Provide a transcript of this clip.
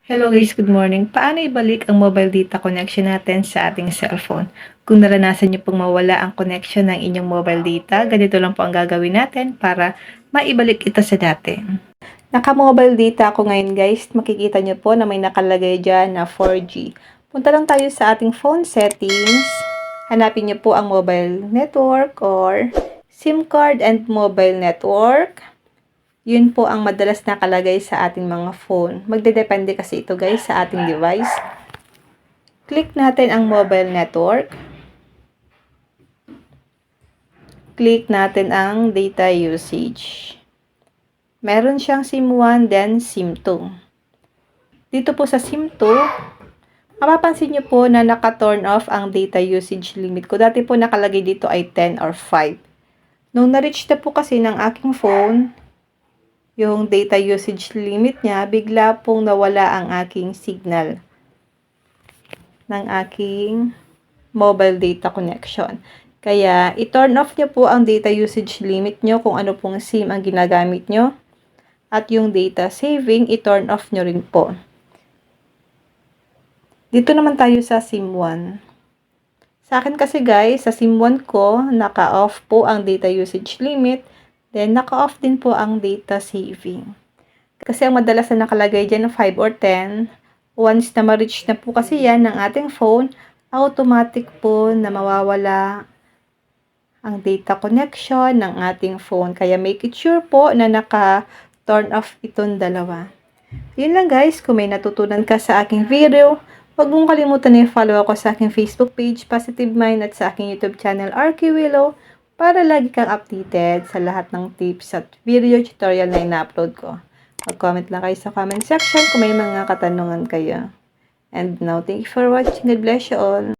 Hello guys, good morning. Paano ibalik ang mobile data connection natin sa ating cellphone? Kung naranasan niyo pong mawala ang connection ng inyong mobile data, ganito lang po ang gagawin natin para maibalik ito sa dati. Naka-mobile data ako ngayon guys. Makikita niyo po na may nakalagay dyan na 4G. Punta lang tayo sa ating phone settings. Hanapin niyo po ang mobile network or SIM card and mobile network. Yun po ang madalas nakalagay sa ating mga phone. Magdedepende kasi ito guys sa ating device. Click natin ang mobile network. Click natin ang data usage. Meron siyang SIM 1 then SIM 2. Dito po sa SIM 2, mapapansin nyo po na naka-turn off ang data usage limit ko. Dati po nakalagay dito ay 10 or 5. Nung na-reach na po kasi ng aking phone, yung data usage limit niya, bigla pong nawala ang aking signal ng aking mobile data connection. Kaya, i-turn off niyo po ang data usage limit niyo kung ano pong SIM ang ginagamit niyo. At yung data saving, i-turn off niyo rin po. Dito naman tayo sa SIM 1. Sa akin kasi guys, sa SIM 1 ko, naka-off po ang data usage limit. Then, naka-off din po ang data saving. Kasi ang madalas na nakalagay dyan ng 5 or 10, once na ma-reach na po kasi yan ng ating phone, automatic po na mawawala ang data connection ng ating phone. Kaya make it sure po na naka-turn off itong dalawa. Yun lang guys, kung may natutunan ka sa aking video, huwag mong kalimutan na i-follow ako sa aking Facebook page, Positive Mind, at sa aking YouTube channel, RQ Willow, para lagi kang updated sa lahat ng tips at video tutorial na ina-upload ko. Mag-comment lang kayo sa comment section kung may mga katanungan kayo. And now, thank you for watching. God bless you all.